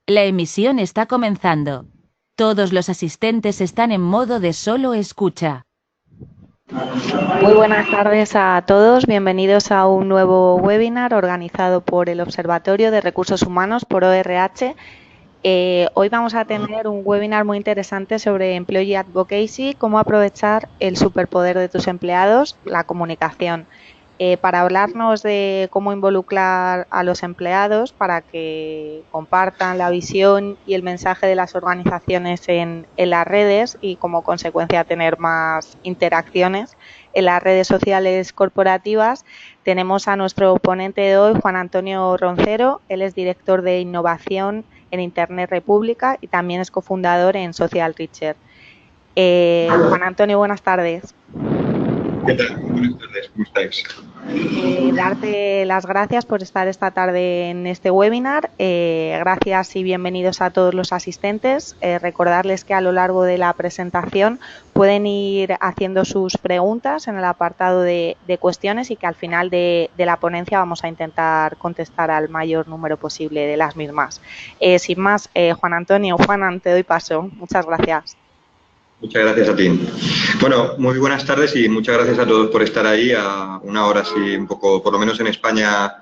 La emisión está comenzando. Todos los asistentes están en modo de solo escucha. Muy buenas tardes a todos. Bienvenidos a un nuevo webinar organizado por el Observatorio de Recursos Humanos por ORH. Hoy vamos a tener un webinar muy interesante sobre Employee Advocacy, cómo aprovechar el superpoder de tus empleados, la comunicación. Para hablarnos de cómo involucrar a los empleados para que compartan la visión y el mensaje de las organizaciones en las redes y como consecuencia tener más interacciones en las redes sociales corporativas, tenemos a nuestro ponente de hoy, Juan Antonio Roncero. Él es director de innovación en Internet República y también es cofundador en Social Reacher. Juan Antonio, buenas tardes. ¿Qué tal? Buenas tardes, ¿cómo estáis? Darte las gracias por estar esta tarde en este webinar. Gracias y bienvenidos a todos los asistentes. Recordarles que a lo largo de la presentación pueden ir haciendo sus preguntas en el apartado de cuestiones y que al final de la ponencia vamos a intentar contestar al mayor número posible de las mismas. Sin más, Juan Antonio, Juanan, te doy paso. Muchas gracias. Muchas gracias a ti. Bueno, muy buenas tardes y muchas gracias a todos por estar ahí a una hora así un poco, por lo menos en España,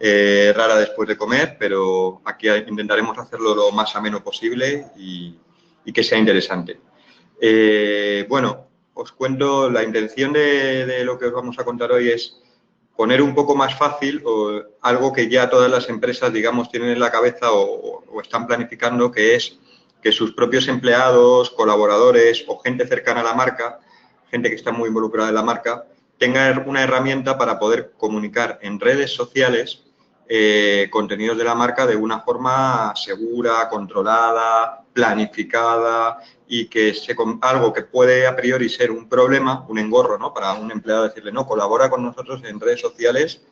rara después de comer, pero aquí intentaremos hacerlo lo más ameno posible y que sea interesante. Bueno, os cuento, la intención de lo que os vamos a contar hoy es poner un poco más fácil algo que ya todas las empresas, digamos, tienen en la cabeza o están planificando, que es que sus propios empleados, colaboradores o gente cercana a la marca, gente que está muy involucrada en la marca, tengan una herramienta para poder comunicar en redes sociales contenidos de la marca de una forma segura, controlada, planificada y que algo que puede a priori ser un problema, un engorro, ¿no? Para un empleado decirle, no, colabora con nosotros en redes sociales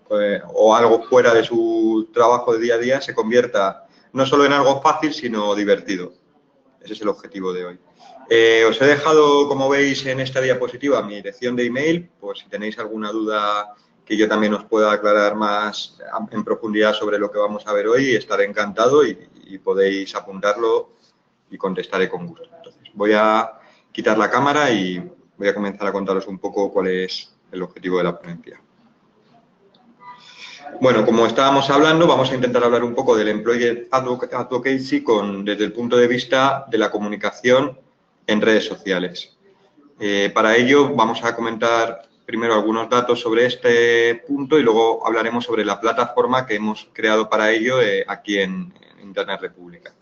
o algo fuera de su trabajo de día a día, se convierta no solo en algo fácil, sino divertido. Ese es el objetivo de hoy. Os he dejado, como veis en esta diapositiva, mi dirección de email, por si tenéis alguna duda que yo también os pueda aclarar más en profundidad sobre lo que vamos a ver hoy, estaré encantado y podéis apuntarlo y contestaré con gusto. Entonces, voy a quitar la cámara y voy a comenzar a contaros un poco cuál es el objetivo de la ponencia. Bueno, como estábamos hablando, vamos a intentar hablar un poco del Employee Advocacy desde el punto de vista de la comunicación en redes sociales. Para ello, vamos a comentar primero algunos datos sobre este punto y luego hablaremos sobre la plataforma que hemos creado para ello aquí en Internet República.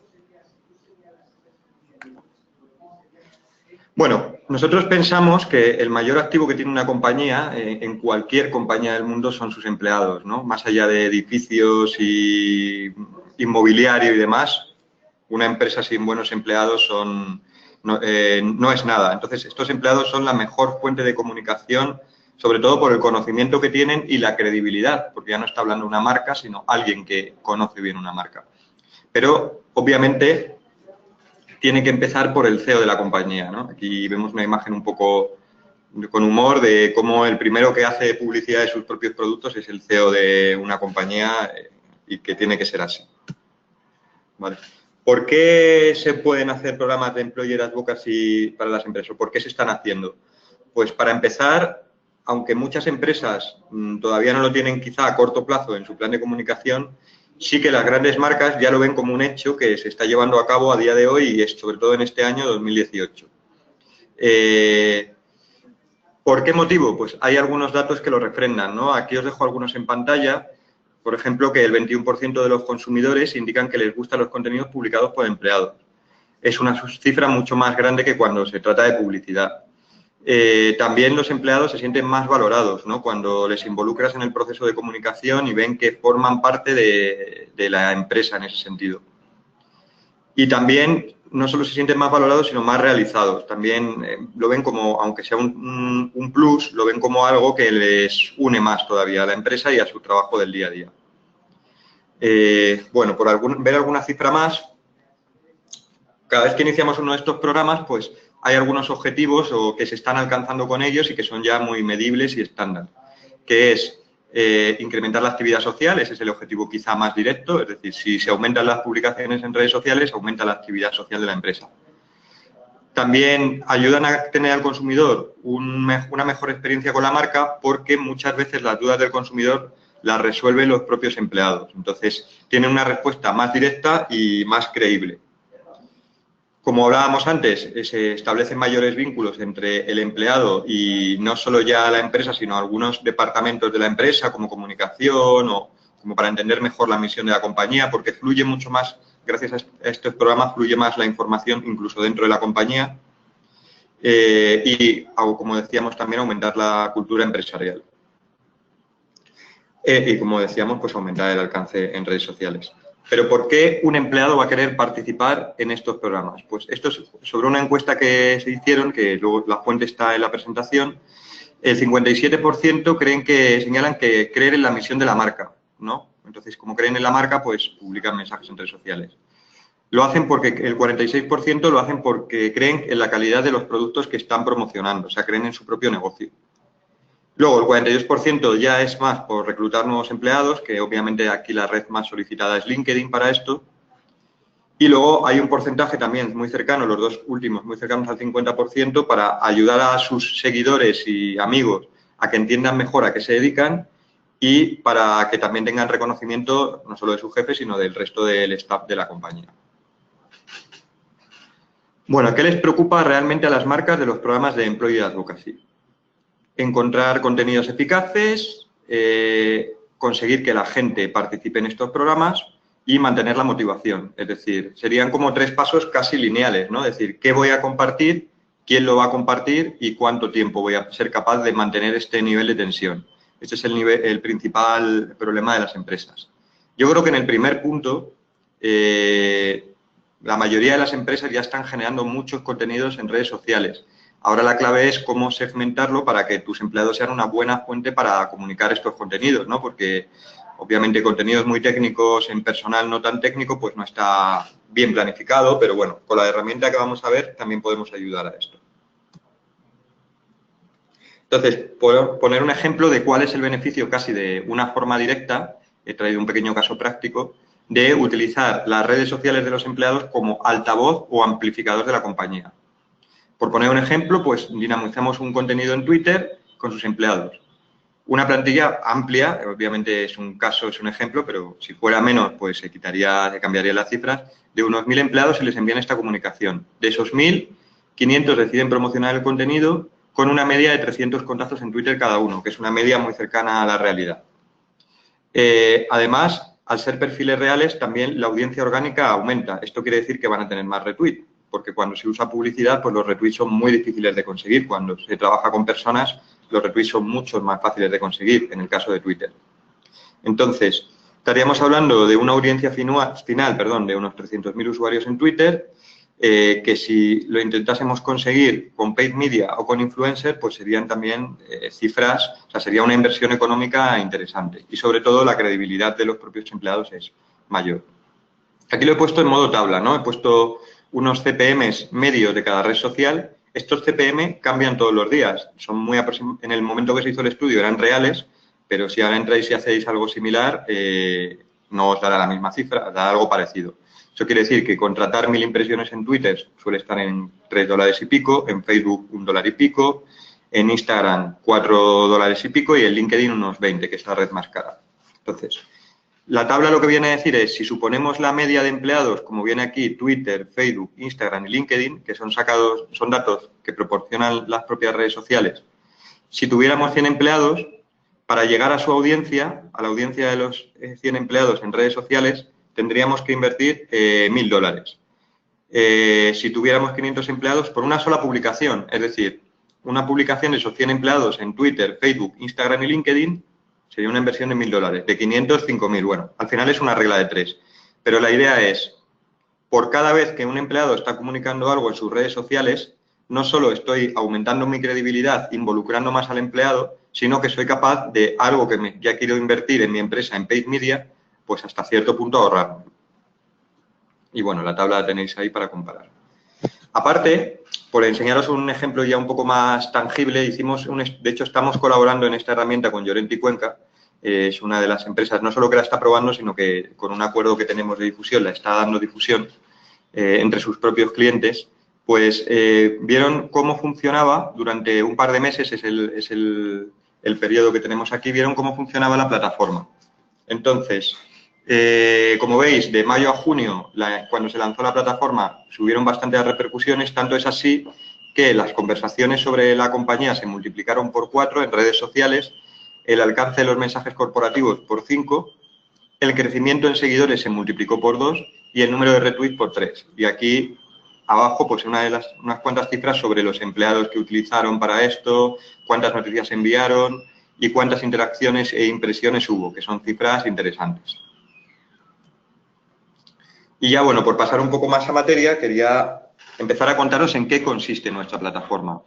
Bueno, nosotros pensamos que el mayor activo que tiene una compañía, en cualquier compañía del mundo, son sus empleados, ¿no? Más allá de edificios y inmobiliario y demás, una empresa sin buenos empleados no es nada. Entonces, estos empleados son la mejor fuente de comunicación, sobre todo por el conocimiento que tienen y la credibilidad, porque ya no está hablando una marca, sino alguien que conoce bien una marca. Pero, obviamente, tiene que empezar por el CEO de la compañía, ¿no? Aquí vemos una imagen un poco con humor de cómo el primero que hace publicidad de sus propios productos es el CEO de una compañía y que tiene que ser así. Vale. ¿Por qué se pueden hacer programas de Employer Advocacy para las empresas? ¿Por qué se están haciendo? Pues para empezar, aunque muchas empresas todavía no lo tienen quizá a corto plazo en su plan de comunicación, sí que las grandes marcas ya lo ven como un hecho que se está llevando a cabo a día de hoy y es sobre todo en este año 2018. ¿Por qué motivo? Pues hay algunos datos que lo refrendan, ¿no? Aquí os dejo algunos en pantalla. Por ejemplo, que el 21% de los consumidores indican que les gustan los contenidos publicados por empleados. Es una cifra mucho más grande que cuando se trata de publicidad. También los empleados se sienten más valorados, ¿no? Cuando les involucras en el proceso de comunicación y ven que forman parte de la empresa en ese sentido. Y también no solo se sienten más valorados, sino más realizados. También lo ven como, aunque sea un plus, lo ven como algo que les une más todavía a la empresa y a su trabajo del día a día. Bueno, por ver alguna cifra más, cada vez que iniciamos uno de estos programas, pues hay algunos objetivos que se están alcanzando con ellos y que son ya muy medibles y estándar, que es incrementar la actividad social, ese es el objetivo quizá más directo, es decir, si se aumentan las publicaciones en redes sociales, aumenta la actividad social de la empresa. También ayudan a tener al consumidor una mejor experiencia con la marca porque muchas veces las dudas del consumidor las resuelven los propios empleados. Entonces, tienen una respuesta más directa y más creíble. Como hablábamos antes, se establecen mayores vínculos entre el empleado y no solo ya la empresa, sino algunos departamentos de la empresa, como comunicación o como para entender mejor la misión de la compañía, porque fluye mucho más, gracias a estos programas, fluye más la información incluso dentro de la compañía y, como decíamos, también aumentar la cultura empresarial. Y, como decíamos, pues aumentar el alcance en redes sociales. Pero ¿por qué un empleado va a querer participar en estos programas? Pues esto es sobre una encuesta que se hicieron, que luego la fuente está en la presentación. El 57% señalan que creen en la misión de la marca, ¿no? Entonces, como creen en la marca, pues publican mensajes en redes sociales. Lo hacen porque el 46% lo hacen porque creen en la calidad de los productos que están promocionando, o sea, creen en su propio negocio. Luego, el 42% ya es más por reclutar nuevos empleados, que obviamente aquí la red más solicitada es LinkedIn para esto. Y luego hay un porcentaje también muy cercano, los dos últimos, muy cercanos al 50%, para ayudar a sus seguidores y amigos a que entiendan mejor a qué se dedican y para que también tengan reconocimiento no solo de su jefe, sino del resto del staff de la compañía. Bueno, ¿qué les preocupa realmente a las marcas de los programas de Employee Advocacy? Encontrar contenidos eficaces, conseguir que la gente participe en estos programas y mantener la motivación. Es decir, serían como 3 pasos casi lineales, ¿no? Es decir, ¿qué voy a compartir? ¿Quién lo va a compartir? ¿Y cuánto tiempo voy a ser capaz de mantener este nivel de tensión? Este es el principal problema de las empresas. Yo creo que en el primer punto, la mayoría de las empresas ya están generando muchos contenidos en redes sociales. Ahora la clave es cómo segmentarlo para que tus empleados sean una buena fuente para comunicar estos contenidos, ¿no? Porque obviamente contenidos muy técnicos en personal no tan técnico pues no está bien planificado, pero bueno, con la herramienta que vamos a ver también podemos ayudar a esto. Entonces, puedo poner un ejemplo de cuál es el beneficio casi de una forma directa, he traído un pequeño caso práctico, de utilizar las redes sociales de los empleados como altavoz o amplificador de la compañía. Por poner un ejemplo, pues dinamizamos un contenido en Twitter con sus empleados. Una plantilla amplia, obviamente es un caso, es un ejemplo, pero si fuera menos, pues se cambiarían las cifras, de unos 1000 empleados se les envían esta comunicación. De esos 1000, 500 deciden promocionar el contenido con una media de 300 contactos en Twitter cada uno, que es una media muy cercana a la realidad. Además, al ser perfiles reales, también la audiencia orgánica aumenta. Esto quiere decir que van a tener más retweet, porque cuando se usa publicidad, pues los retweets son muy difíciles de conseguir. Cuando se trabaja con personas, los retweets son mucho más fáciles de conseguir, en el caso de Twitter. Entonces, estaríamos hablando de una audiencia final, de unos 300.000 usuarios en Twitter, que si lo intentásemos conseguir con paid media o con influencer, pues serían también cifras, o sea, sería una inversión económica interesante. Y sobre todo la credibilidad de los propios empleados es mayor. Aquí lo he puesto en modo tabla, ¿no? He puesto unos CPMs medios de cada red social. Estos CPM cambian todos los días. Son muy en el momento que se hizo el estudio eran reales, pero si ahora entráis y hacéis algo similar, no os dará la misma cifra, dará algo parecido. Eso quiere decir que contratar 1000 impresiones en Twitter suele estar en $3 y pico, en Facebook $1 y pico, en Instagram $4 y pico y en LinkedIn unos 20, que es la red más cara. Entonces, la tabla lo que viene a decir es, si suponemos la media de empleados, como viene aquí, Twitter, Facebook, Instagram y LinkedIn, que son datos que proporcionan las propias redes sociales, si tuviéramos 100 empleados, para llegar a su audiencia, a la audiencia de los 100 empleados en redes sociales, tendríamos que invertir $1000. Si tuviéramos 500 empleados por una sola publicación, es decir, una publicación de esos 100 empleados en Twitter, Facebook, Instagram y LinkedIn, sería una inversión de $1000. De 500, 5000. Bueno, al final es una regla de 3. Pero la idea es, por cada vez que un empleado está comunicando algo en sus redes sociales, no solo estoy aumentando mi credibilidad, involucrando más al empleado, sino que soy capaz de algo que ya quiero invertir en mi empresa en paid media, pues hasta cierto punto ahorrar. Y bueno, la tabla la tenéis ahí para comparar. Aparte, por enseñaros un ejemplo ya un poco más tangible, de hecho estamos colaborando en esta herramienta con Llorente y Cuenca, es una de las empresas, no solo que la está probando, sino que con un acuerdo que tenemos de difusión, la está dando difusión entre sus propios clientes, pues vieron cómo funcionaba durante un par de meses, es el periodo que tenemos aquí, vieron cómo funcionaba la plataforma. Entonces, como veis, de mayo a junio, cuando se lanzó la plataforma, subieron bastantes repercusiones, tanto es así que las conversaciones sobre la compañía se multiplicaron por 4 en redes sociales, el alcance de los mensajes corporativos por 5, el crecimiento en seguidores se multiplicó por 2 y el número de retweets por 3. Y aquí abajo, pues unas cuantas cifras sobre los empleados que utilizaron para esto, cuántas noticias enviaron y cuántas interacciones e impresiones hubo, que son cifras interesantes. Y ya, bueno, por pasar un poco más a materia, quería empezar a contaros en qué consiste nuestra plataforma.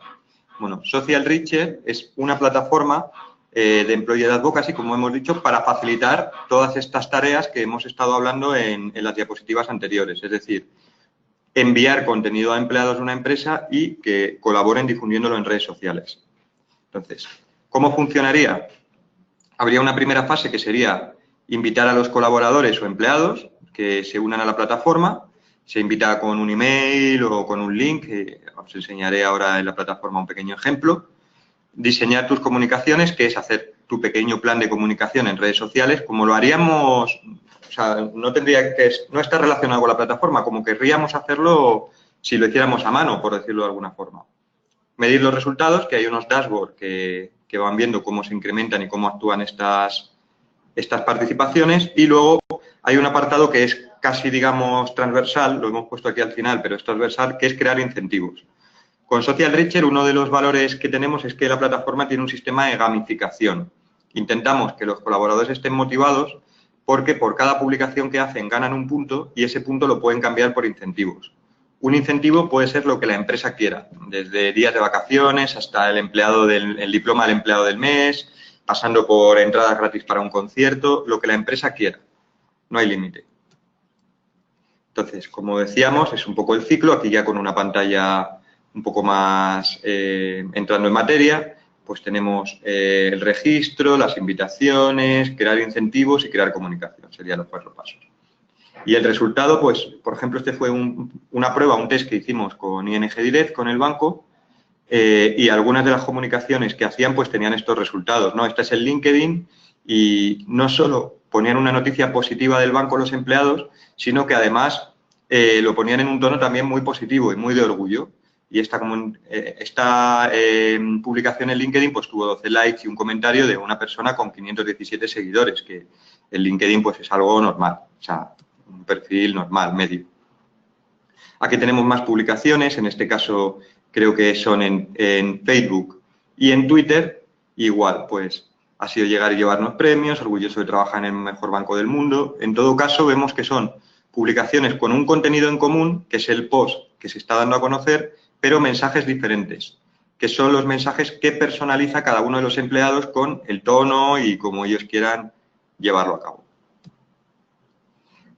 Bueno, Social Reacher es una plataforma de Employee Advocacy, como hemos dicho, para facilitar todas estas tareas que hemos estado hablando en las diapositivas anteriores. Es decir, enviar contenido a empleados de una empresa y que colaboren difundiéndolo en redes sociales. Entonces, ¿cómo funcionaría? Habría una primera fase que sería invitar a los colaboradores o empleados que se unan a la plataforma. Se invita con un email o con un link, os enseñaré ahora en la plataforma un pequeño ejemplo. Diseñar tus comunicaciones, que es hacer tu pequeño plan de comunicación en redes sociales, como lo haríamos, o sea, no está relacionado con la plataforma, como querríamos hacerlo si lo hiciéramos a mano, por decirlo de alguna forma. Medir los resultados, que hay unos dashboards que van viendo cómo se incrementan y cómo actúan estas participaciones, y luego hay un apartado que es casi, digamos, transversal, lo hemos puesto aquí al final, pero es transversal, que es crear incentivos. Con Social Reacher, uno de los valores que tenemos es que la plataforma tiene un sistema de gamificación. Intentamos que los colaboradores estén motivados porque por cada publicación que hacen ganan un punto y ese punto lo pueden cambiar por incentivos. Un incentivo puede ser lo que la empresa quiera, desde días de vacaciones hasta el diploma del empleado del mes, pasando por entradas gratis para un concierto, lo que la empresa quiera. No hay límite. Entonces, como decíamos, es un poco el ciclo, aquí ya con una pantalla un poco más entrando en materia, pues tenemos el registro, las invitaciones, crear incentivos y crear comunicación, serían los 4 pasos. Y el resultado, pues, por ejemplo, este fue una prueba, un test que hicimos con ING Direct, con el banco, y algunas de las comunicaciones que hacían, pues, tenían estos resultados, ¿no? Este es el LinkedIn y no solo ponían una noticia positiva del banco a los empleados, sino que además lo ponían en un tono también muy positivo y muy de orgullo. Y esta publicación en LinkedIn pues tuvo 12 likes y un comentario de una persona con 517 seguidores, que en LinkedIn pues es algo normal, o sea, un perfil normal, medio. Aquí tenemos más publicaciones, en este caso creo que son en Facebook y en Twitter, igual, pues ha sido llegar y llevarnos premios, orgulloso de trabajar en el mejor banco del mundo. En todo caso, vemos que son publicaciones con un contenido en común, que es el post que se está dando a conocer, pero mensajes diferentes, que son los mensajes que personaliza cada uno de los empleados con el tono y como ellos quieran llevarlo a cabo.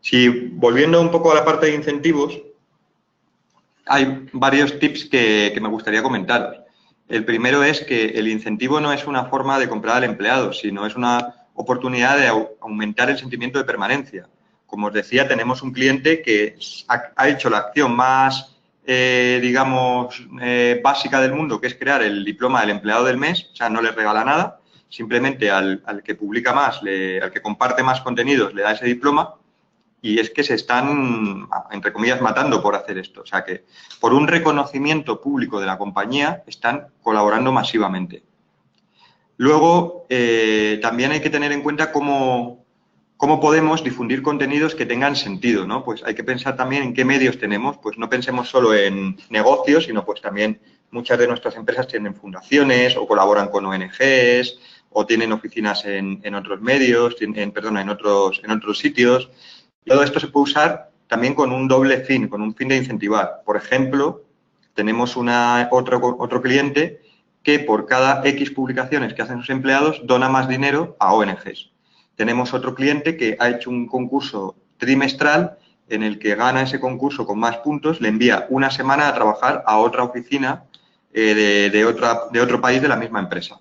Si volviendo un poco a la parte de incentivos, hay varios tips que me gustaría comentaros. El primero es que el incentivo no es una forma de comprar al empleado, sino es una oportunidad de aumentar el sentimiento de permanencia. Como os decía, tenemos un cliente que ha hecho la acción más básica del mundo, que es crear el diploma del empleado del mes, o sea, no le regala nada, simplemente al que publica más, al que comparte más contenidos, le da ese diploma, y es que se están, entre comillas, matando por hacer esto. O sea, que por un reconocimiento público de la compañía están colaborando masivamente. Luego, también hay que tener en cuenta cómo podemos difundir contenidos que tengan sentido, ¿no? Pues hay que pensar también en qué medios tenemos, pues no pensemos solo en negocios, sino pues también muchas de nuestras empresas tienen fundaciones o colaboran con ONGs o tienen oficinas en otros medios, en otros sitios. Todo esto se puede usar también con un doble fin, con un fin de incentivar. Por ejemplo, tenemos otro cliente que por cada X publicaciones que hacen sus empleados dona más dinero a ONGs. Tenemos otro cliente que ha hecho un concurso trimestral en el que gana ese concurso con más puntos, le envía una semana a trabajar a otra oficina de otro país de la misma empresa.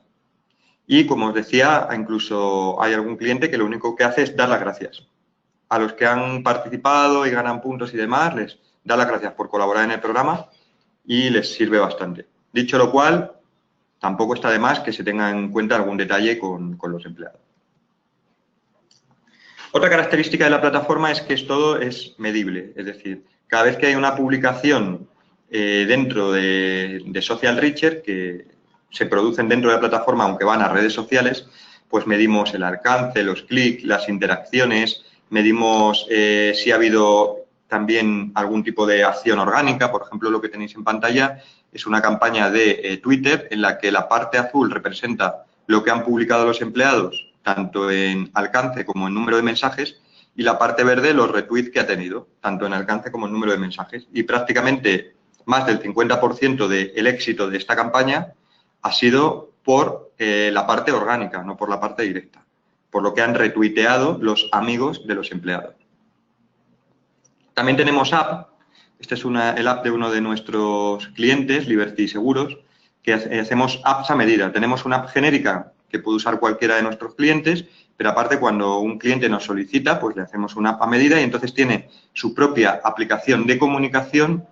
Y, como os decía, incluso hay algún cliente que lo único que hace es dar las gracias. A los que han participado y ganan puntos y demás, les da las gracias por colaborar en el programa y les sirve bastante. Dicho lo cual, tampoco está de más que se tenga en cuenta algún detalle con los empleados. Otra característica de la plataforma es que todo es medible, es decir, cada vez que hay una publicación dentro de Social Reacher que se producen dentro de la plataforma, aunque van a redes sociales, pues medimos el alcance, los clics, las interacciones, medimos si ha habido también algún tipo de acción orgánica. Por ejemplo, lo que tenéis en pantalla es una campaña de Twitter en la que la parte azul representa lo que han publicado los empleados, tanto en alcance como en número de mensajes, y la parte verde los retweets que ha tenido, tanto en alcance como en número de mensajes. Y prácticamente más del 50% del éxito de esta campaña ha sido por la parte orgánica, no por la parte directa, por lo que han retuiteado los amigos de los empleados. También tenemos app. Este es el app de uno de nuestros clientes, Liberty Seguros, que hacemos apps a medida. Tenemos una app genérica que puede usar cualquiera de nuestros clientes, pero aparte cuando un cliente nos solicita, pues le hacemos una app a medida y entonces tiene su propia aplicación de comunicación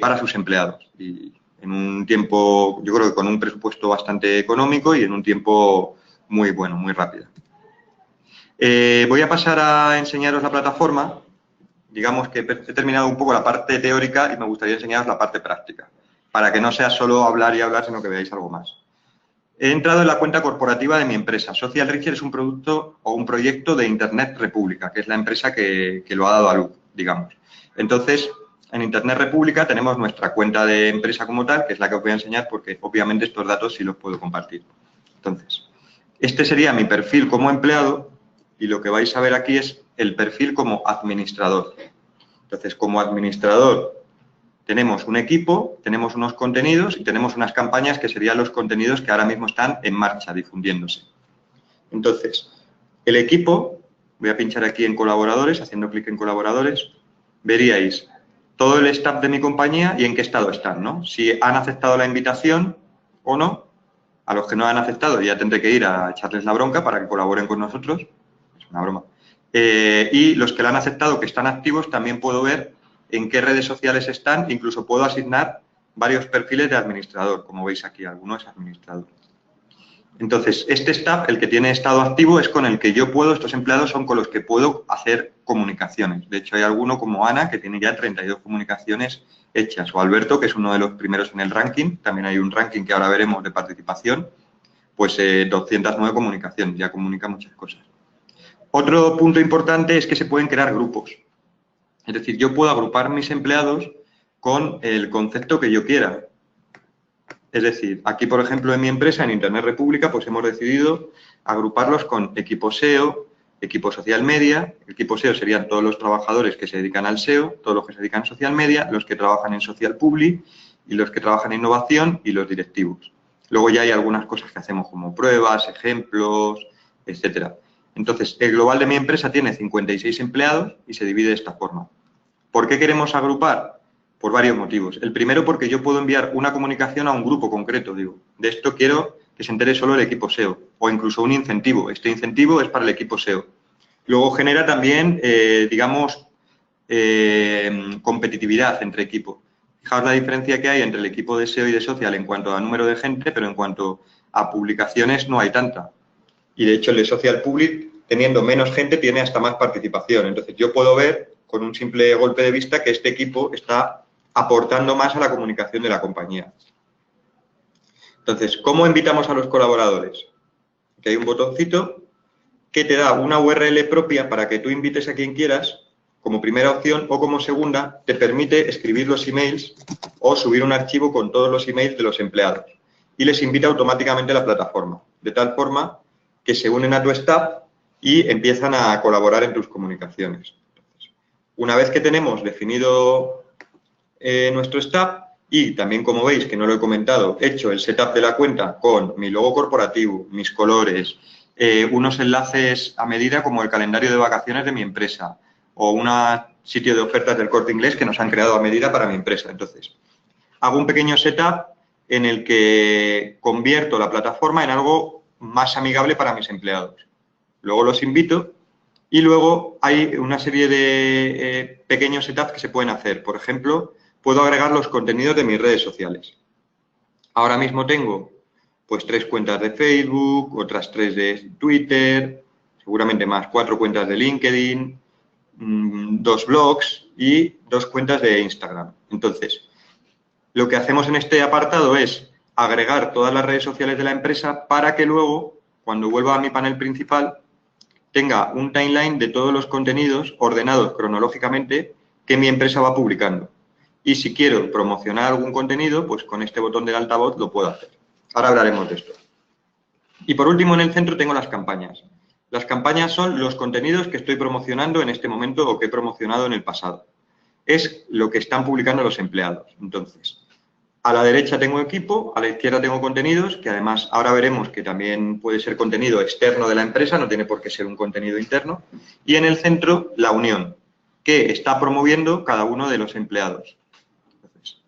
para sus empleados. Y en un tiempo, yo creo que con un presupuesto bastante económico y en un tiempo muy bueno, muy rápido. Voy a pasar a enseñaros la plataforma. Digamos que he terminado un poco la parte teórica y me gustaría enseñaros la parte práctica, para que no sea solo hablar y hablar, sino que veáis algo más. He entrado en la cuenta corporativa de mi empresa. Social Reacher es un producto o un proyecto de Internet República, que es la empresa que lo ha dado a luz, digamos. Entonces, en Internet República tenemos nuestra cuenta de empresa como tal, que es la que os voy a enseñar porque obviamente estos datos sí los puedo compartir. Entonces, este sería mi perfil como empleado y lo que vais a ver aquí es el perfil como administrador. Entonces, como administrador tenemos un equipo, tenemos unos contenidos y tenemos unas campañas que serían los contenidos que ahora mismo están en marcha, difundiéndose. Entonces, el equipo, voy a pinchar aquí en colaboradores, haciendo clic en colaboradores, veríais todo el staff de mi compañía y en qué estado están, ¿no? Si han aceptado la invitación o no. A los que no han aceptado ya tendré que ir a echarles la bronca para que colaboren con nosotros. Es una broma. Y los que la han aceptado, que están activos, también puedo ver en qué redes sociales están, incluso puedo asignar varios perfiles de administrador, como veis aquí, alguno es administrador. Entonces, este staff, el que tiene estado activo, es con el que yo puedo, estos empleados son con los que puedo hacer comunicaciones. De hecho, hay alguno como Ana, que tiene ya 32 comunicaciones hechas, o Alberto, que es uno de los primeros en el ranking, también hay un ranking que ahora veremos de participación, pues 209 comunicaciones, ya comunica muchas cosas. Otro punto importante es que se pueden crear grupos. Es decir, yo puedo agrupar mis empleados con el concepto que yo quiera. Es decir, aquí, por ejemplo, en mi empresa, en Internet República, pues hemos decidido agruparlos con equipo SEO, equipo social media. Equipo SEO serían todos los trabajadores que se dedican al SEO, todos los que se dedican a social media, los que trabajan en social public y los que trabajan en innovación y los directivos. Luego ya hay algunas cosas que hacemos como pruebas, ejemplos, etcétera. Entonces, el global de mi empresa tiene 56 empleados y se divide de esta forma. ¿Por qué queremos agrupar? Por varios motivos. El primero, porque yo puedo enviar una comunicación a un grupo concreto. Digo, de esto quiero que se entere solo el equipo SEO o incluso un incentivo. Este incentivo es para el equipo SEO. Luego genera también, digamos, competitividad entre equipos. Fijaos la diferencia que hay entre el equipo de SEO y de social en cuanto a número de gente, pero en cuanto a publicaciones no hay tanta. Y de hecho el de Social Public, teniendo menos gente, tiene hasta más participación. Entonces yo puedo ver con un simple golpe de vista que este equipo está aportando más a la comunicación de la compañía. Entonces, ¿cómo invitamos a los colaboradores? Aquí hay un botoncito que te da una URL propia para que tú invites a quien quieras, como primera opción, o como segunda, te permite escribir los emails o subir un archivo con todos los emails de los empleados. Y les invita automáticamente a la plataforma, de tal forma que se unen a tu staff y empiezan a colaborar en tus comunicaciones. Entonces, una vez que tenemos definido nuestro staff y también, como veis, que no lo he comentado, hecho el setup de la cuenta con mi logo corporativo, mis colores, unos enlaces a medida como el calendario de vacaciones de mi empresa o un sitio de ofertas del Corte Inglés que nos han creado a medida para mi empresa. Entonces, hago un pequeño setup en el que convierto la plataforma en algo más amigable para mis empleados. Luego los invito y luego hay una serie de pequeños setups que se pueden hacer. Por ejemplo, puedo agregar los contenidos de mis redes sociales. Ahora mismo tengo pues 3 cuentas de Facebook, otras 3 de Twitter, seguramente más, 4 cuentas de LinkedIn, 2 blogs y 2 cuentas de Instagram. Entonces, lo que hacemos en este apartado es agregar todas las redes sociales de la empresa para que luego, cuando vuelva a mi panel principal, tenga un timeline de todos los contenidos ordenados cronológicamente que mi empresa va publicando. Y si quiero promocionar algún contenido, pues con este botón del altavoz lo puedo hacer. Ahora hablaremos de esto. Y por último, en el centro tengo las campañas. Las campañas son los contenidos que estoy promocionando en este momento o que he promocionado en el pasado. Es lo que están publicando los empleados. Entonces, a la derecha tengo equipo, a la izquierda tengo contenidos, que además ahora veremos que también puede ser contenido externo de la empresa, no tiene por qué ser un contenido interno. Y en el centro, la unión, que está promoviendo cada uno de los empleados. Entonces,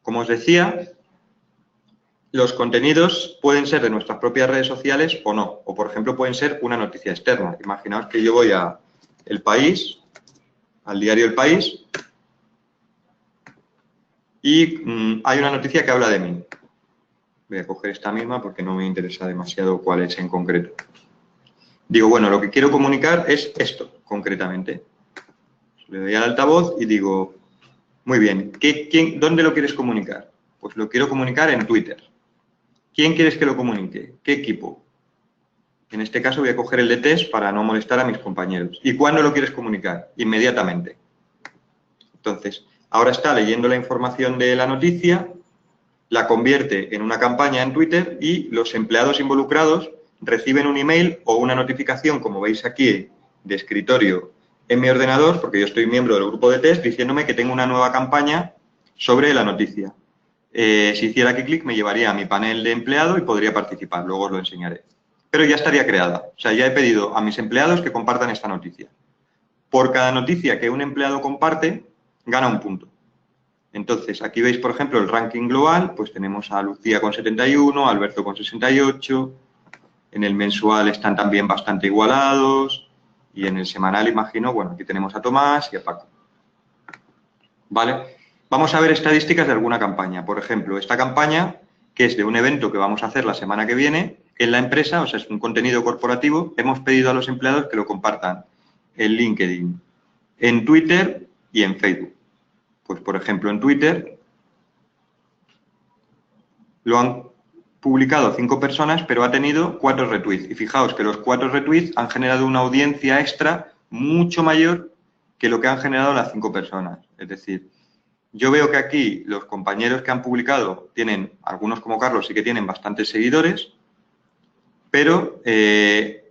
como os decía, los contenidos pueden ser de nuestras propias redes sociales o no. O, por ejemplo, pueden ser una noticia externa. Imaginaos que yo voy a El País, al diario El País, y hay una noticia que habla de mí. Voy a coger esta misma porque no me interesa demasiado cuál es en concreto. Digo, bueno, lo que quiero comunicar es esto, concretamente. Le doy al altavoz y digo, muy bien, ¿dónde lo quieres comunicar? Pues lo quiero comunicar en Twitter. ¿Quién quieres que lo comunique? ¿Qué equipo? En este caso voy a coger el de test para no molestar a mis compañeros. ¿Y cuándo lo quieres comunicar? Inmediatamente. Entonces, ahora está leyendo la información de la noticia, la convierte en una campaña en Twitter y los empleados involucrados reciben un email o una notificación, como veis aquí, de escritorio en mi ordenador, porque yo estoy miembro del grupo de test, diciéndome que tengo una nueva campaña sobre la noticia. Si hiciera aquí clic me llevaría a mi panel de empleado y podría participar, luego os lo enseñaré. Pero ya estaría creada, o sea, ya he pedido a mis empleados que compartan esta noticia. Por cada noticia que un empleado comparte, gana un punto. Entonces, aquí veis, por ejemplo, el ranking global, pues tenemos a Lucía con 71, a Alberto con 68, en el mensual están también bastante igualados, y en el semanal, imagino, bueno, aquí tenemos a Tomás y a Paco. ¿Vale? Vamos a ver estadísticas de alguna campaña. Por ejemplo, esta campaña, que es de un evento que vamos a hacer la semana que viene, en la empresa, o sea, es un contenido corporativo, hemos pedido a los empleados que lo compartan en LinkedIn, en Twitter y en Facebook. Pues, por ejemplo, en Twitter lo han publicado 5 personas, pero ha tenido 4 retweets. Y fijaos que los 4 retweets han generado una audiencia extra mucho mayor que lo que han generado las 5 personas. Es decir, yo veo que aquí los compañeros que han publicado tienen, algunos como Carlos sí que tienen bastantes seguidores, pero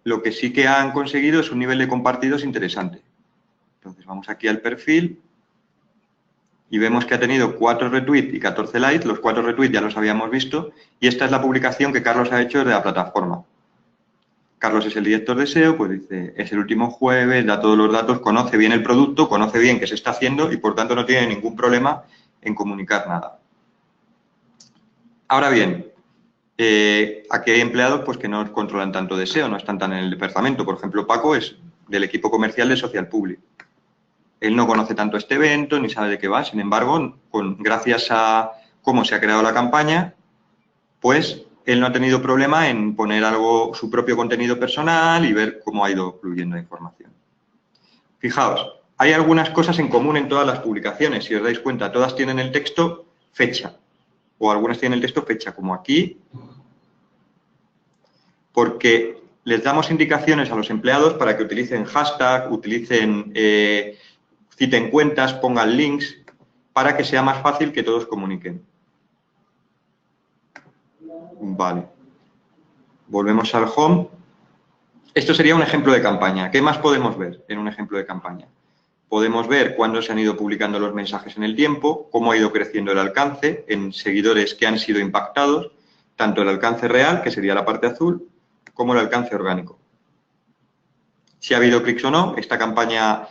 lo que sí que han conseguido es un nivel de compartidos interesante. Entonces vamos aquí al perfil y vemos que ha tenido 4 retweets y 14 likes. Los 4 retweets ya los habíamos visto y esta es la publicación que Carlos ha hecho desde la plataforma. Carlos es el director de SEO, pues dice, es el último jueves, da todos los datos, conoce bien el producto, conoce bien qué se está haciendo y por tanto no tiene ningún problema en comunicar nada. Ahora bien, aquí hay empleados pues, que no controlan tanto de SEO, no están tan en el departamento. Por ejemplo, Paco es del equipo comercial de Social Public. Él no conoce tanto este evento ni sabe de qué va, sin embargo, gracias a cómo se ha creado la campaña, pues él no ha tenido problema en poner su propio contenido personal y ver cómo ha ido fluyendo la información. Fijaos, hay algunas cosas en común en todas las publicaciones. Si os dais cuenta, todas tienen el texto fecha o algunas tienen el texto fecha, como aquí, porque les damos indicaciones a los empleados para que utilicen hashtag, citen cuentas, pongan links, para que sea más fácil que todos comuniquen. Vale. Volvemos al home. Esto sería un ejemplo de campaña. ¿Qué más podemos ver en un ejemplo de campaña? Podemos ver cuándo se han ido publicando los mensajes en el tiempo, cómo ha ido creciendo el alcance en seguidores que han sido impactados, tanto el alcance real, que sería la parte azul, como el alcance orgánico. Si ha habido clics o no, esta campaña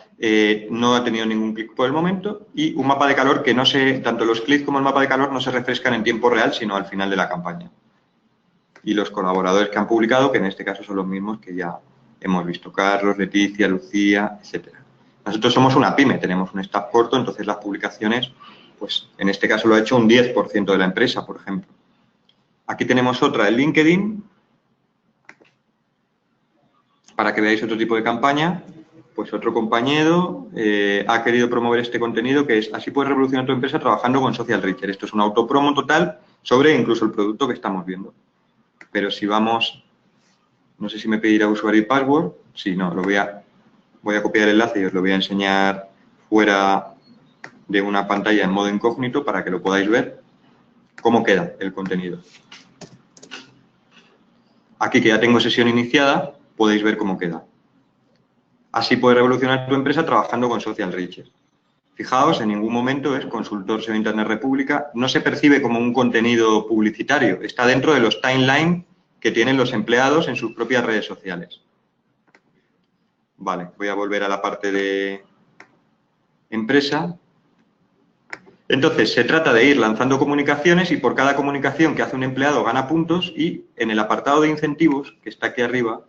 no ha tenido ningún clic por el momento y un mapa de calor que tanto los clics como el mapa de calor no se refrescan en tiempo real, sino al final de la campaña. y los colaboradores que han publicado, que en este caso son los mismos que ya hemos visto, Carlos, Leticia, Lucía, etcétera. Nosotros somos una pyme, tenemos un staff corto, entonces las publicaciones, pues en este caso lo ha hecho un 10% de la empresa, por ejemplo. Aquí tenemos otra en LinkedIn, para que veáis otro tipo de campaña. Pues otro compañero ha querido promover este contenido que es: así puedes revolucionar tu empresa trabajando con Social Reacher. Esto es un autopromo total sobre incluso el producto que estamos viendo. Pero si vamos, no sé si me pedirá usuario y password. Sí, no, voy a copiar el enlace y os lo voy a enseñar fuera de una pantalla en modo incógnito para que lo podáis ver cómo queda el contenido. Aquí que ya tengo sesión iniciada, podéis ver cómo queda. Así puedes revolucionar tu empresa trabajando con Social Reacher. Fijaos, en ningún momento es consultor SEO Internet República, no se percibe como un contenido publicitario, está dentro de los timelines que tienen los empleados en sus propias redes sociales. Vale, voy a volver a la parte de empresa. Entonces, se trata de ir lanzando comunicaciones y por cada comunicación que hace un empleado gana puntos, y en el apartado de incentivos, que está aquí arriba,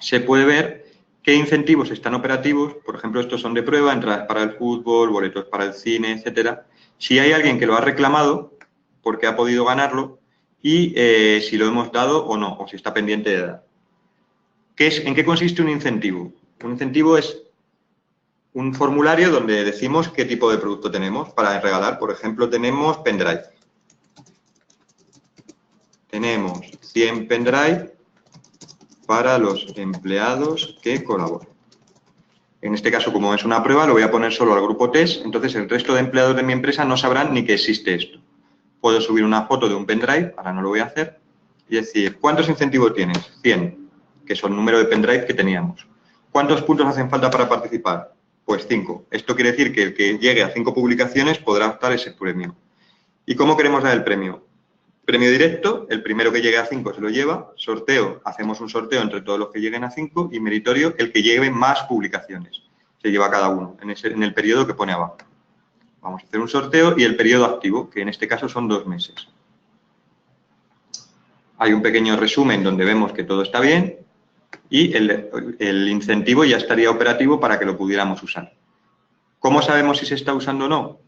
se puede ver qué incentivos están operativos. Por ejemplo, estos son de prueba, entradas para el fútbol, boletos para el cine, etcétera. Si hay alguien que lo ha reclamado porque ha podido ganarlo y si lo hemos dado o no, o si está pendiente de dar. ¿En qué consiste un incentivo? Un incentivo es un formulario donde decimos qué tipo de producto tenemos para regalar. Por ejemplo, tenemos pendrive. Tenemos 100 pendrive para los empleados que colaboran. En este caso, como es una prueba, lo voy a poner solo al grupo test, entonces el resto de empleados de mi empresa no sabrán ni que existe esto. Puedo subir una foto de un pendrive, ahora no lo voy a hacer, y decir: ¿cuántos incentivos tienes? 100, que son el número de pendrive que teníamos. ¿Cuántos puntos hacen falta para participar? Pues 5. Esto quiere decir que el que llegue a 5 publicaciones podrá optar a ese premio. ¿Y cómo queremos dar el premio? Premio directo, el primero que llegue a 5 se lo lleva. Sorteo, hacemos un sorteo entre todos los que lleguen a 5. Y meritorio, el que lleve más publicaciones. Se lleva cada uno en el periodo que pone abajo. Vamos a hacer un sorteo y el periodo activo, que en este caso son 2 meses. Hay un pequeño resumen donde vemos que todo está bien y el incentivo ya estaría operativo para que lo pudiéramos usar. ¿Cómo sabemos si se está usando o no?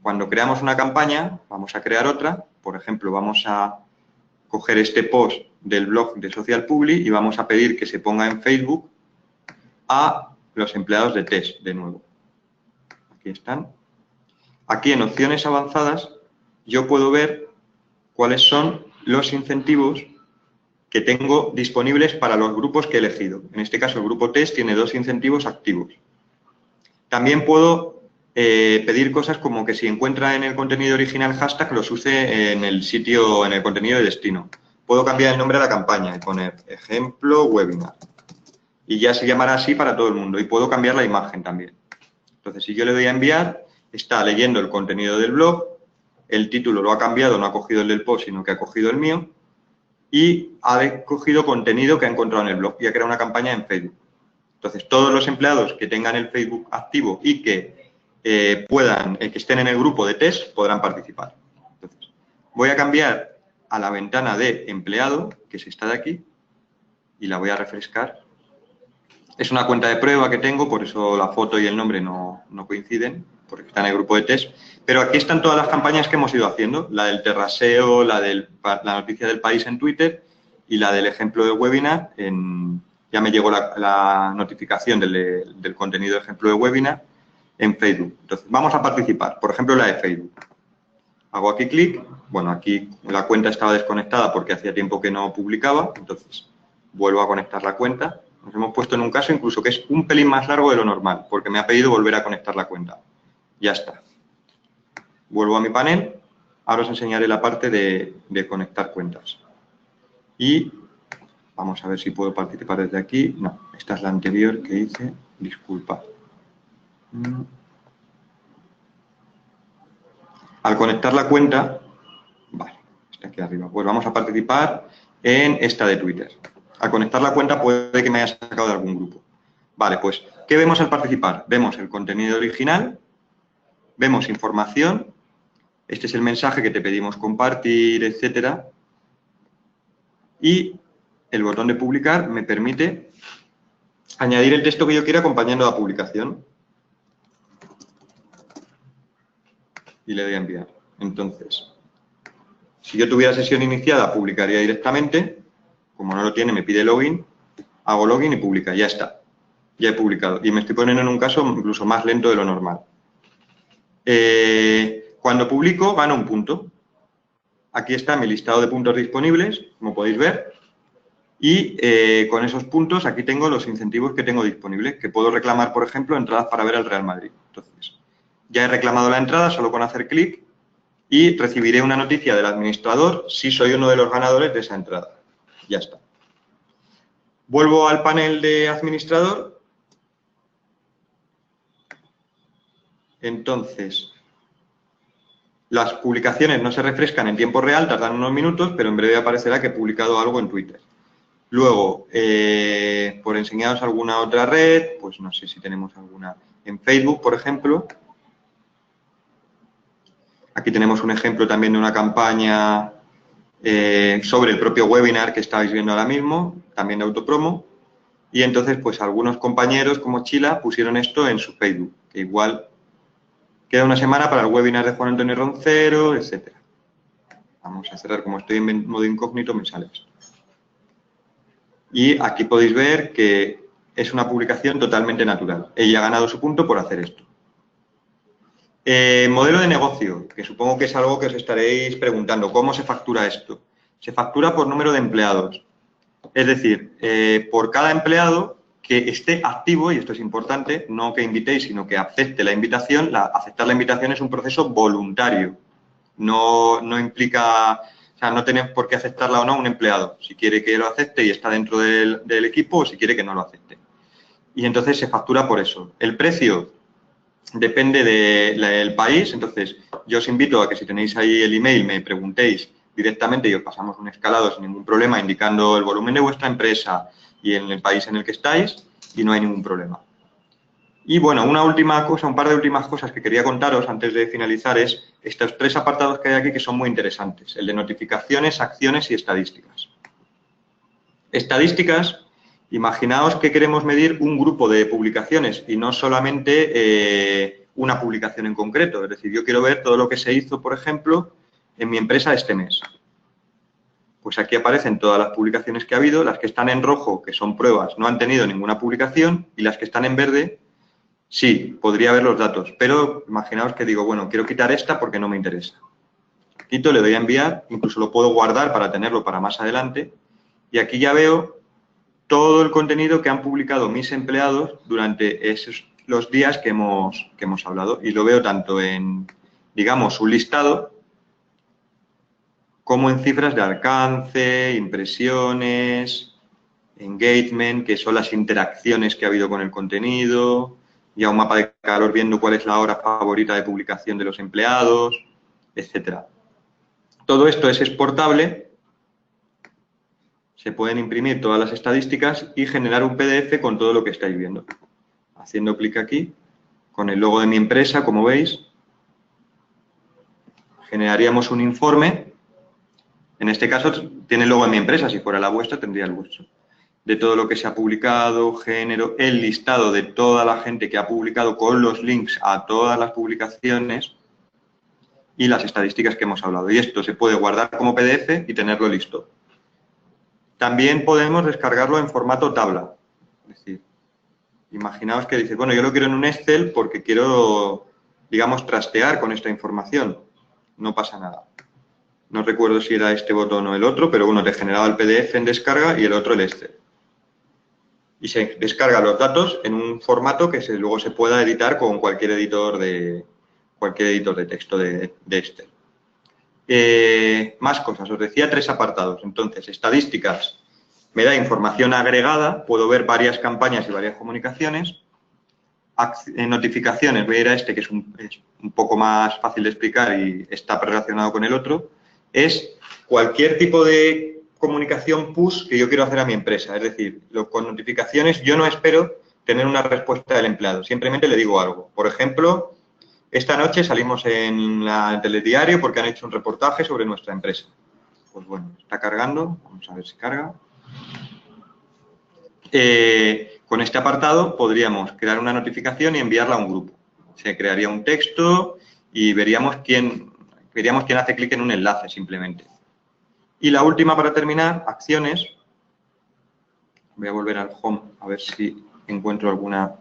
Cuando creamos una campaña, vamos a crear otra. Por ejemplo, vamos a coger este post del blog de Social Publi y vamos a pedir que se ponga en Facebook a los empleados de test, de nuevo. Aquí están. Aquí en opciones avanzadas yo puedo ver cuáles son los incentivos que tengo disponibles para los grupos que he elegido. En este caso, el grupo test tiene 2 incentivos activos. También puedo pedir cosas como que si encuentra en el contenido original hashtag, los use en el sitio, en el contenido de destino. Puedo cambiar el nombre de la campaña y poner ejemplo webinar. Y ya se llamará así para todo el mundo. Y puedo cambiar la imagen también. Entonces, si yo le doy a enviar, está leyendo el contenido del blog, el título lo ha cambiado, no ha cogido el del post, sino que ha cogido el mío, y ha cogido contenido que ha encontrado en el blog y ha creado una campaña en Facebook. Entonces, todos los empleados que tengan el Facebook activo y que que estén en el grupo de test, podrán participar. Entonces, voy a cambiar a la ventana de empleado, que es esta de aquí, y la voy a refrescar. Es una cuenta de prueba que tengo, por eso la foto y el nombre no coinciden, porque está en el grupo de test. Pero aquí están todas las campañas que hemos ido haciendo, la del Terraseo, la noticia del país en Twitter y la del ejemplo de webinar. Ya me llegó la notificación del contenido de ejemplo de webinar en Facebook. Entonces, vamos a participar. Por ejemplo, la de Facebook. Hago aquí clic. Bueno, aquí la cuenta estaba desconectada porque hacía tiempo que no publicaba. Entonces, vuelvo a conectar la cuenta. Nos hemos puesto en un caso incluso que es un pelín más largo de lo normal, porque me ha pedido volver a conectar la cuenta. Ya está. Vuelvo a mi panel. Ahora os enseñaré la parte de conectar cuentas. Y vamos a ver si puedo participar desde aquí. No, esta es la anterior que hice. Disculpa. Al conectar la cuenta, vale, está aquí arriba. Pues vamos a participar en esta de Twitter. Al conectar la cuenta puede que me haya sacado de algún grupo. Vale, pues, ¿qué vemos al participar? Vemos el contenido original, vemos información, este es el mensaje que te pedimos compartir, etcétera. y el botón de publicar me permite añadir el texto que yo quiera acompañando la publicación. Y le doy a enviar. Entonces, si yo tuviera sesión iniciada, publicaría directamente. Como no lo tiene, me pide login. Hago login y publica. Ya está. Ya he publicado. Y me estoy poniendo en un caso incluso más lento de lo normal. Cuando publico, gano un punto. Aquí está mi listado de puntos disponibles, como podéis ver. Y con esos puntos, aquí tengo los incentivos que tengo disponibles, que puedo reclamar, por ejemplo, entradas para ver al Real Madrid. Entonces, ya he reclamado la entrada solo con hacer clic y recibiré una noticia del administrador si soy uno de los ganadores de esa entrada. Ya está. Vuelvo al panel de administrador. Entonces, las publicaciones no se refrescan en tiempo real, tardan unos minutos, pero en breve aparecerá que he publicado algo en Twitter. Luego, por enseñaros alguna otra red, pues no sé si tenemos alguna en Facebook, por ejemplo. Aquí tenemos un ejemplo también de una campaña sobre el propio webinar que estáis viendo ahora mismo, también de autopromo. Y entonces, pues algunos compañeros como Chila pusieron esto en su Facebook, que igual queda una semana para el webinar de Juan Antonio Roncero, etcétera. Vamos a cerrar, como estoy en modo incógnito, me sale esto. Y aquí podéis ver que es una publicación totalmente natural. Ella ha ganado su punto por hacer esto. Modelo de negocio, que supongo que es algo que os estaréis preguntando. ¿Cómo se factura esto? Se factura por número de empleados. Es decir, por cada empleado que esté activo, y esto es importante, no que invitéis, sino que acepte la invitación. Aceptar la invitación es un proceso voluntario. No implica, o sea, no tenemos por qué aceptarla o no un empleado. Si quiere que lo acepte y está dentro del equipo, o si quiere que no lo acepte. Y entonces se factura por eso. El precio depende del país, entonces yo os invito a que si tenéis ahí el email me preguntéis directamente y os pasamos un escalado sin ningún problema indicando el volumen de vuestra empresa y en el país en el que estáis y no hay ningún problema. Y bueno, una última cosa, un par de últimas cosas que quería contaros antes de finalizar es estos tres apartados que hay aquí que son muy interesantes, el de notificaciones, acciones y estadísticas. Estadísticas. Imaginaos que queremos medir un grupo de publicaciones y no solamente una publicación en concreto. Es decir, yo quiero ver todo lo que se hizo, por ejemplo, en mi empresa este mes. Pues aquí aparecen todas las publicaciones que ha habido. Las que están en rojo, que son pruebas, no han tenido ninguna publicación. Y las que están en verde, sí, podría ver los datos. Pero imaginaos que digo, bueno, quiero quitar esta porque no me interesa. Quito, le doy a enviar. Incluso lo puedo guardar para tenerlo para más adelante. Y aquí ya veo todo el contenido que han publicado mis empleados durante los días que hemos hablado. Y lo veo tanto en, digamos, un listado, como en cifras de alcance, impresiones, engagement, que son las interacciones que ha habido con el contenido, y a un mapa de calor viendo cuál es la hora favorita de publicación de los empleados, etcétera. Todo esto es exportable. Se pueden imprimir todas las estadísticas y generar un PDF con todo lo que estáis viendo. Haciendo clic aquí, con el logo de mi empresa, como veis, generaríamos un informe. En este caso tiene el logo de mi empresa, si fuera la vuestra tendría el vuestro. De todo lo que se ha publicado, género, el listado de toda la gente que ha publicado con los links a todas las publicaciones y las estadísticas que hemos hablado. Y esto se puede guardar como PDF y tenerlo listo. También podemos descargarlo en formato tabla. Es decir, imaginaos que dices, bueno, yo lo quiero en un Excel porque quiero, digamos, trastear con esta información. No pasa nada. No recuerdo si era este botón o el otro, pero bueno, te generaba el PDF en descarga y el otro el Excel. Y se descargan los datos en un formato que luego se pueda editar con cualquier editor de texto de Excel. Más cosas, os decía 3 apartados. Entonces, estadísticas, me da información agregada, puedo ver varias campañas y varias comunicaciones. Notificaciones, voy a ir a este que es un poco más fácil de explicar y está relacionado con el otro. Es cualquier tipo de comunicación push que yo quiero hacer a mi empresa. Es decir, con notificaciones yo no espero tener una respuesta del empleado, simplemente le digo algo. Por ejemplo, esta noche salimos en el telediario porque han hecho un reportaje sobre nuestra empresa. Pues bueno, está cargando. Vamos a ver si carga. Con este apartado podríamos crear una notificación y enviarla a un grupo. Se crearía un texto y veríamos quién hace clic en un enlace simplemente. Y la última para terminar, acciones. Voy a volver al home a ver si encuentro alguna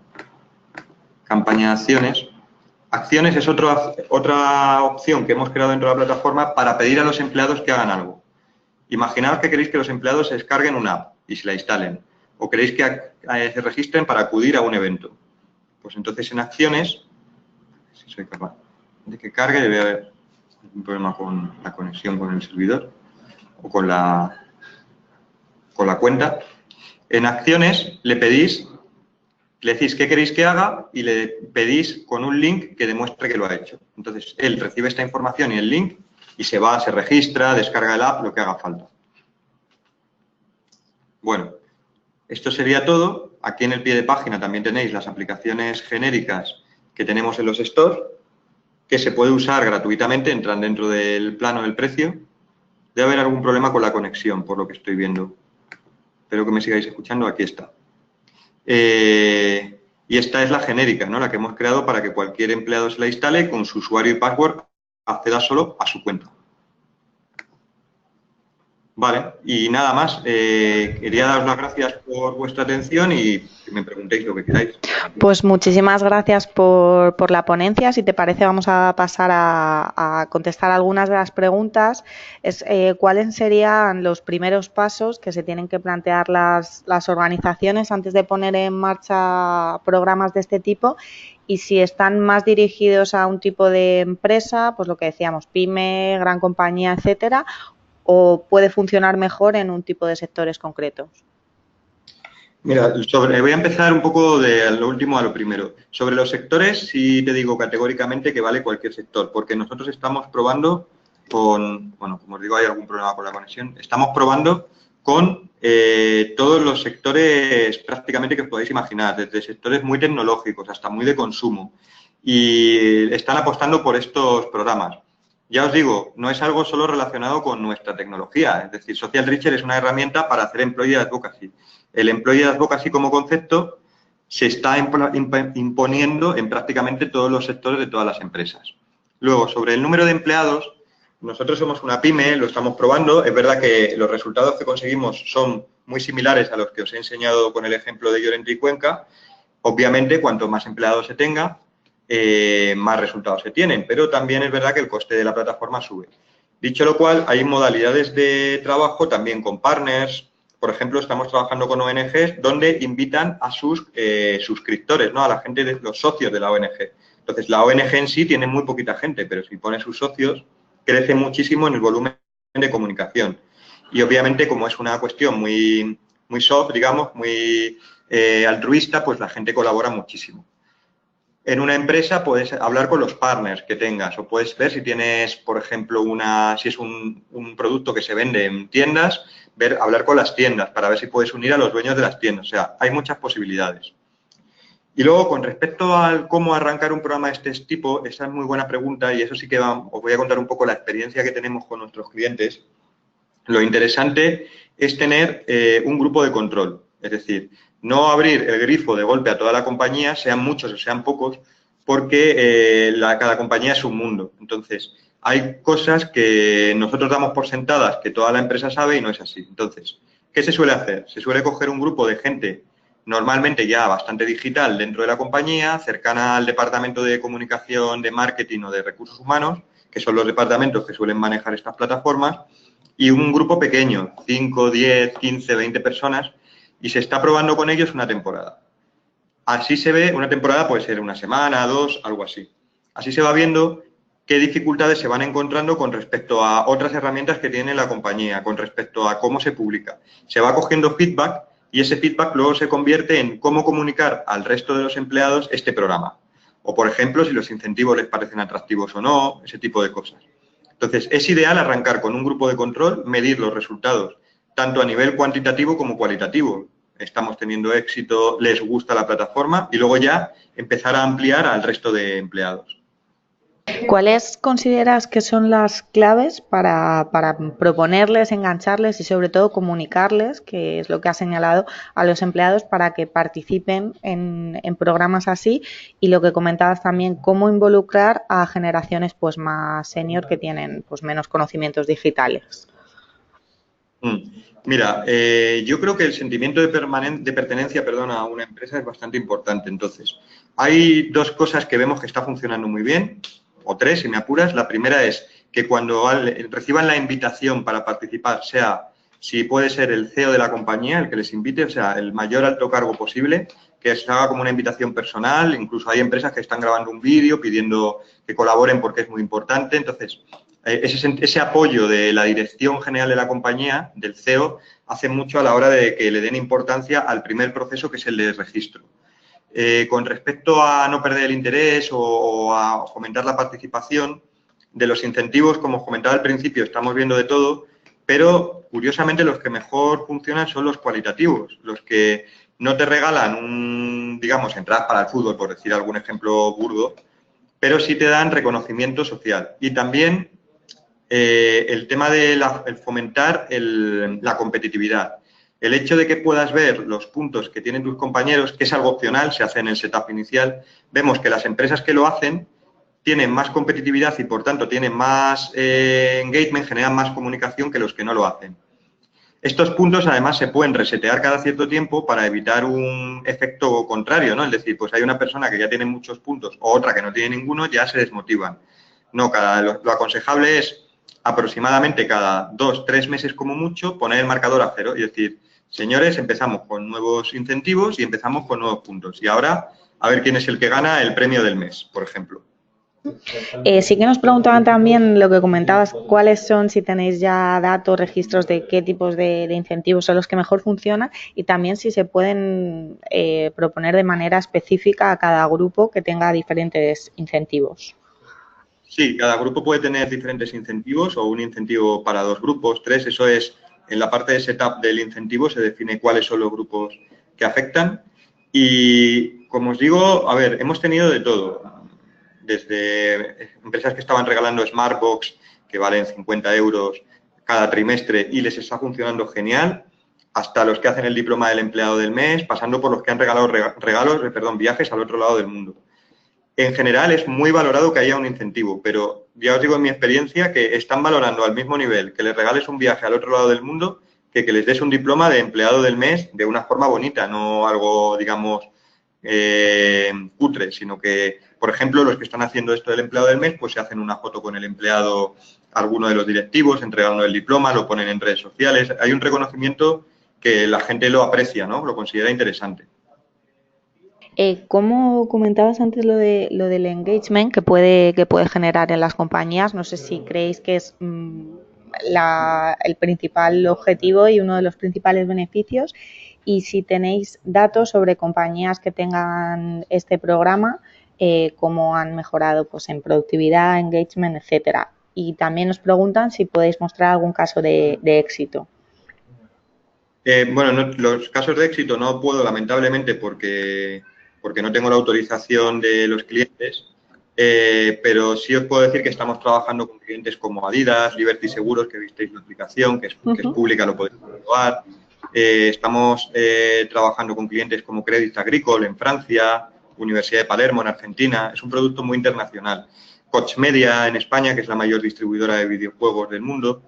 campaña de acciones. Acciones es otra opción que hemos creado dentro de la plataforma para pedir a los empleados que hagan algo. Imaginaos que queréis que los empleados se descarguen una app y se la instalen. O queréis que se registren para acudir a un evento. Pues entonces en acciones, si soy capaz de que cargue, debe haber un problema con la conexión con el servidor o con la cuenta. En acciones le decís qué queréis que haga y le pedís con un link que demuestre que lo ha hecho. Entonces él recibe esta información y el link y se registra, descarga el app, lo que haga falta. Bueno, esto sería todo. Aquí en el pie de página también tenéis las aplicaciones genéricas que tenemos en los stores, que se puede usar gratuitamente, entran dentro del plano del precio. Debe haber algún problema con la conexión, por lo que estoy viendo. Espero que me sigáis escuchando. Aquí está. Y esta es la genérica, ¿no? La que hemos creado para que cualquier empleado se la instale y con su usuario y password acceda solo a su cuenta. Vale, y nada más. Quería daros las gracias por vuestra atención y que me preguntéis lo que queráis. Pues muchísimas gracias por la ponencia. Si te parece, vamos a pasar a contestar algunas de las preguntas. ¿Cuáles serían los primeros pasos que se tienen que plantear las organizaciones antes de poner en marcha programas de este tipo? Y si están más dirigidos a un tipo de empresa, pues lo que decíamos, pyme, gran compañía, etcétera, o puede funcionar mejor en un tipo de sectores concretos. Mira, voy a empezar un poco de lo último a lo primero. Sobre los sectores, sí te digo categóricamente que vale cualquier sector, porque nosotros estamos probando con, bueno, como os digo, hay algún problema con la conexión, estamos probando con todos los sectores prácticamente que os podáis imaginar, desde sectores muy tecnológicos hasta muy de consumo, y están apostando por estos programas. Ya os digo, no es algo solo relacionado con nuestra tecnología, es decir, Social Reacher es una herramienta para hacer Employee Advocacy. El Employee Advocacy como concepto se está imponiendo en prácticamente todos los sectores de todas las empresas. Luego, sobre el número de empleados, nosotros somos una pyme, lo estamos probando. Es verdad que los resultados que conseguimos son muy similares a los que os he enseñado con el ejemplo de Llorente y Cuenca. Obviamente, cuanto más empleados se tenga, más resultados se tienen, pero también es verdad que el coste de la plataforma sube. Dicho lo cual, hay modalidades de trabajo también con partners. Por ejemplo, estamos trabajando con ONGs donde invitan a sus suscriptores, ¿no? A la gente, los socios de la ONG. Entonces, la ONG en sí tiene muy poquita gente, pero si pone sus socios, crece muchísimo en el volumen de comunicación. Y obviamente, como es una cuestión muy soft, digamos, muy altruista, pues la gente colabora muchísimo. En una empresa puedes hablar con los partners que tengas o puedes ver si tienes, por ejemplo, si es un producto que se vende en tiendas, hablar con las tiendas para ver si puedes unir a los dueños de las tiendas. O sea, hay muchas posibilidades. Y luego, con respecto a cómo arrancar un programa de este tipo, esa es muy buena pregunta y eso sí que os voy a contar un poco la experiencia que tenemos con nuestros clientes. Lo interesante es tener un grupo de control, es decir, no abrir el grifo de golpe a toda la compañía, sean muchos o sean pocos, porque cada compañía es un mundo. Entonces, hay cosas que nosotros damos por sentadas que toda la empresa sabe y no es así. Entonces, ¿qué se suele hacer? Se suele coger un grupo de gente normalmente ya bastante digital dentro de la compañía, cercana al departamento de comunicación, de marketing o de recursos humanos, que son los departamentos que suelen manejar estas plataformas, y un grupo pequeño, 5, 10, 15, 20 personas, y se está probando con ellos una temporada. Así se ve, una temporada puede ser una semana, 2, algo así. Así se va viendo qué dificultades se van encontrando con respecto a otras herramientas que tiene la compañía, con respecto a cómo se publica. Se va cogiendo feedback y ese feedback luego se convierte en cómo comunicar al resto de los empleados este programa. O, por ejemplo, si los incentivos les parecen atractivos o no, ese tipo de cosas. Entonces, es ideal arrancar con un grupo de control, medir los resultados, tanto a nivel cuantitativo como cualitativo. Estamos teniendo éxito, les gusta la plataforma y luego ya empezar a ampliar al resto de empleados. ¿Cuáles consideras que son las claves para proponerles, engancharles y sobre todo comunicarles, que es lo que has señalado, a los empleados para que participen en programas así? Y lo que comentabas también, cómo involucrar a generaciones pues más senior que tienen pues menos conocimientos digitales. Mira, yo creo que el sentimiento de pertenencia, a una empresa es bastante importante. Entonces, hay dos cosas que vemos que está funcionando muy bien, o tres, si me apuras. La primera es que cuando reciban la invitación para participar, sea, si puede ser el CEO de la compañía el que les invite, o sea, el mayor alto cargo posible, que se haga como una invitación personal. Incluso hay empresas que están grabando un vídeo pidiendo que colaboren porque es muy importante. Entonces, ese apoyo de la dirección general de la compañía, del CEO, hace mucho a la hora de que le den importancia al primer proceso, que es el de registro. Con respecto a no perder el interés o a fomentar la participación, de los incentivos, como os comentaba al principio, estamos viendo de todo, pero curiosamente los que mejor funcionan son los cualitativos, los que no te regalan digamos, entradas para el fútbol, por decir algún ejemplo burdo, pero sí te dan reconocimiento social. Y también el tema de fomentar la competitividad. El hecho de que puedas ver los puntos que tienen tus compañeros, que es algo opcional, se hace en el setup inicial, vemos que las empresas que lo hacen tienen más competitividad y, por tanto, tienen más engagement, generan más comunicación que los que no lo hacen. Estos puntos, además, se pueden resetear cada cierto tiempo para evitar un efecto contrario, ¿no? Es decir, pues hay una persona que ya tiene muchos puntos o otra que no tiene ninguno, ya se desmotivan. No, lo aconsejable es aproximadamente cada 2-3 meses como mucho poner el marcador a cero y decir, señores, empezamos con nuevos incentivos y empezamos con nuevos puntos. Y ahora, a ver quién es el que gana el premio del mes, por ejemplo. Sí que nos preguntaban también lo que comentabas, cuáles son, si tenéis ya datos, registros de qué tipos de incentivos son los que mejor funcionan y también si se pueden proponer de manera específica a cada grupo que tenga diferentes incentivos. Sí, cada grupo puede tener diferentes incentivos o un incentivo para 2 grupos, 3. Eso es, en la parte de setup del incentivo se define cuáles son los grupos que afectan. Y, como os digo, a ver, hemos tenido de todo. Desde empresas que estaban regalando Smartbox, que valen 50 euros cada trimestre y les está funcionando genial, hasta los que hacen el diploma del empleado del mes, pasando por los que han regalado viajes al otro lado del mundo. En general es muy valorado que haya un incentivo, pero ya os digo en mi experiencia que están valorando al mismo nivel que les regales un viaje al otro lado del mundo que les des un diploma de empleado del mes de una forma bonita, no algo, digamos, cutre, sino que, por ejemplo, los que están haciendo esto del empleado del mes, pues se hacen una foto con el empleado, alguno de los directivos, entregando el diploma, lo ponen en redes sociales. Hay un reconocimiento que la gente lo aprecia, ¿no? Lo considera interesante. Como comentabas antes lo del engagement que puede generar en las compañías, no sé si creéis que es el principal objetivo y uno de los principales beneficios, y si tenéis datos sobre compañías que tengan este programa, cómo han mejorado pues en productividad, engagement, etcétera. Y también nos preguntan si podéis mostrar algún caso de éxito. Bueno, los casos de éxito no puedo, lamentablemente, porque no tengo la autorización de los clientes, pero sí os puedo decir que estamos trabajando con clientes como Adidas, Liberty Seguros, que visteis la aplicación, que es pública, lo podéis probar. Estamos trabajando con clientes como Crédit Agricole en Francia, Universidad de Palermo en Argentina. Es un producto muy internacional. Koch Media en España, que es la mayor distribuidora de videojuegos del mundo.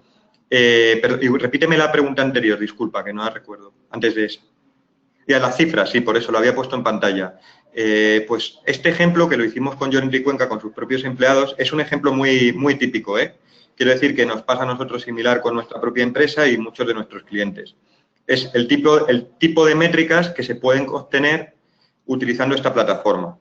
Pero repíteme la pregunta anterior, disculpa, que no la recuerdo, antes de esa. Y a las cifras, sí, por eso lo había puesto en pantalla. Pues este ejemplo, que lo hicimos con Jordi Cuenca, con sus propios empleados, es un ejemplo muy, muy típico, ¿eh? Quiero decir que nos pasa a nosotros similar con nuestra propia empresa y muchos de nuestros clientes. Es el tipo de métricas que se pueden obtener utilizando esta plataforma.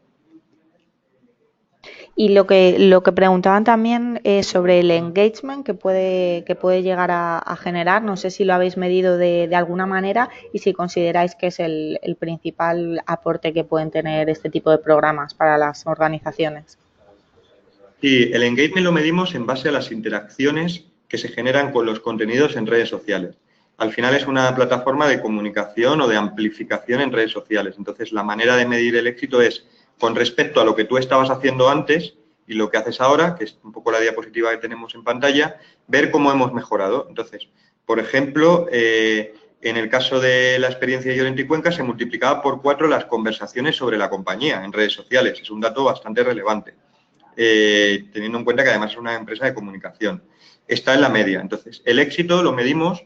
Y lo que preguntaban también es sobre el engagement que puede llegar a generar. No sé si lo habéis medido de alguna manera y si consideráis que es el principal aporte que pueden tener este tipo de programas para las organizaciones. Sí, el engagement lo medimos en base a las interacciones que se generan con los contenidos en redes sociales. Al final es una plataforma de comunicación o de amplificación en redes sociales. Entonces, la manera de medir el éxito es con respecto a lo que tú estabas haciendo antes, y lo que haces ahora, que es un poco la diapositiva que tenemos en pantalla, ver cómo hemos mejorado. Entonces, por ejemplo, en el caso de la experiencia de Llorente y Cuenca se multiplicaba por 4 las conversaciones sobre la compañía en redes sociales. Es un dato bastante relevante, teniendo en cuenta que además es una empresa de comunicación. Está en la media. Entonces, el éxito lo medimos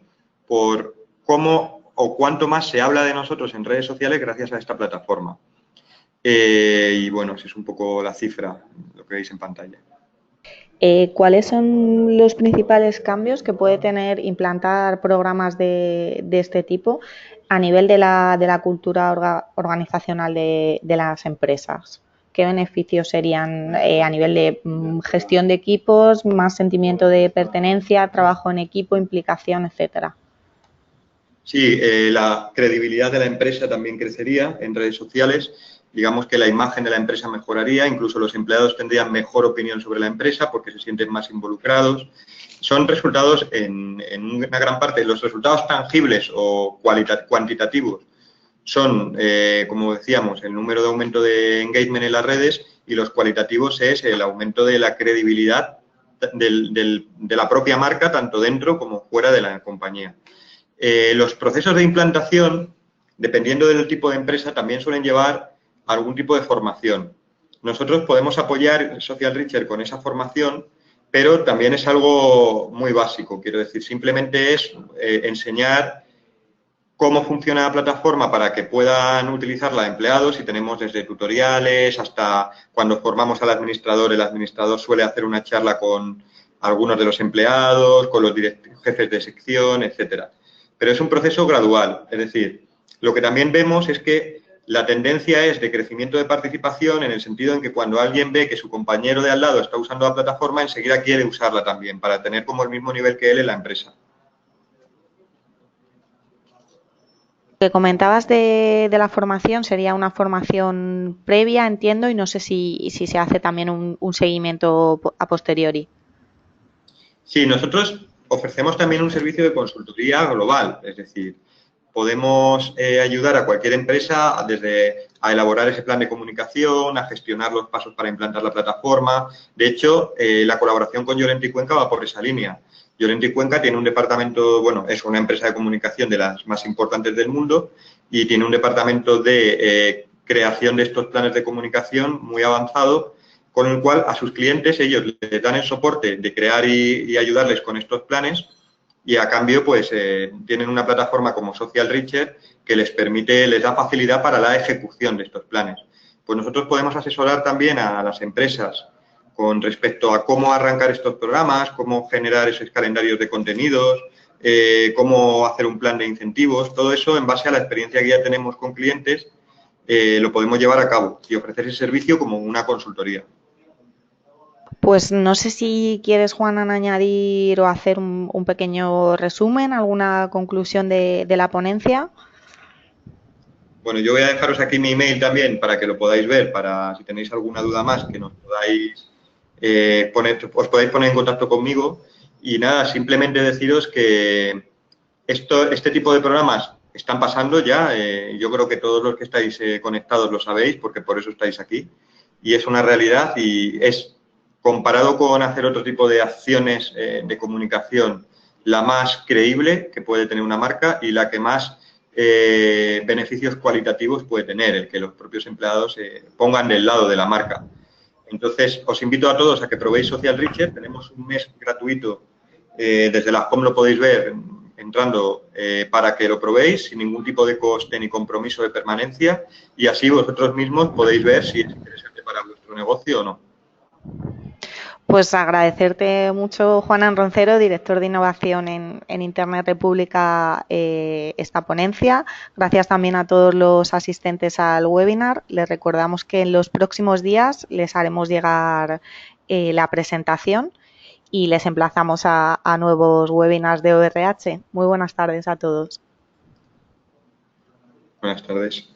por cómo o cuánto más se habla de nosotros en redes sociales gracias a esta plataforma. Y bueno, esa es un poco la cifra, lo que veis en pantalla. ¿Cuáles son los principales cambios que puede tener implantar programas de este tipo a nivel de la cultura organizacional de las empresas? ¿Qué beneficios serían a nivel de gestión de equipos, más sentimiento de pertenencia, trabajo en equipo, implicación, etcétera? Sí, la credibilidad de la empresa también crecería en redes sociales. Digamos que la imagen de la empresa mejoraría, incluso los empleados tendrían mejor opinión sobre la empresa porque se sienten más involucrados. Son resultados, en una gran parte, los resultados tangibles o cuantitativos son, como decíamos, el número de aumento de engagement en las redes, y los cualitativos es el aumento de la credibilidad de la propia marca, tanto dentro como fuera de la compañía. Los procesos de implantación, dependiendo del tipo de empresa, también suelen llevar algún tipo de formación. Nosotros podemos apoyar Social Reacher con esa formación, pero también es algo muy básico. Quiero decir, simplemente es enseñar cómo funciona la plataforma para que puedan utilizarla empleados, y tenemos desde tutoriales hasta cuando formamos al administrador, el administrador suele hacer una charla con algunos de los empleados, con los jefes de sección, etcétera. Pero es un proceso gradual, es decir, lo que también vemos es que la tendencia es de crecimiento de participación, en el sentido en que cuando alguien ve que su compañero de al lado está usando la plataforma, enseguida quiere usarla también para tener como el mismo nivel que él en la empresa. Lo que comentabas de la formación sería una formación previa, entiendo, y no sé si se hace también un seguimiento a posteriori. Sí, nosotros ofrecemos también un servicio de consultoría global, es decir, podemos ayudar a cualquier empresa desde a elaborar ese plan de comunicación, a gestionar los pasos para implantar la plataforma. De hecho, la colaboración con Llorente y Cuenca va por esa línea. Llorente y Cuenca tiene un departamento, bueno, es una empresa de comunicación de las más importantes del mundo y tiene un departamento de creación de estos planes de comunicación muy avanzado, con el cual a sus clientes ellos les dan el soporte de crear y ayudarles con estos planes, y a cambio pues tienen una plataforma como Social Reacher que les permite, les da facilidad para la ejecución de estos planes. Pues nosotros podemos asesorar también a las empresas con respecto a cómo arrancar estos programas, cómo generar esos calendarios de contenidos, cómo hacer un plan de incentivos. Todo eso, en base a la experiencia que ya tenemos con clientes, lo podemos llevar a cabo y ofrecer ese servicio como una consultoría. Pues no sé si quieres, Juanan, añadir o hacer un pequeño resumen, alguna conclusión de la ponencia. Bueno, yo voy a dejaros aquí mi email también para que lo podáis ver, para si tenéis alguna duda más que nos podáis os podéis poner en contacto conmigo. Y nada, simplemente deciros que este tipo de programas están pasando ya. Yo creo que todos los que estáis conectados lo sabéis, porque por eso estáis aquí. Y es una realidad, y es, comparado con hacer otro tipo de acciones de comunicación, la más creíble que puede tener una marca y la que más beneficios cualitativos puede tener, el que los propios empleados se pongan del lado de la marca. Entonces, os invito a todos a que probéis Social Reacher. Tenemos un mes gratuito, desde la home lo podéis ver entrando, para que lo probéis sin ningún tipo de coste ni compromiso de permanencia, y así vosotros mismos podéis ver si es interesante para vuestro negocio o no. Pues agradecerte mucho, Juanan Roncero, director de innovación en Internet República, esta ponencia. Gracias también a todos los asistentes al webinar. Les recordamos que en los próximos días les haremos llegar la presentación y les emplazamos a nuevos webinars de ORH. Muy buenas tardes a todos. Buenas tardes.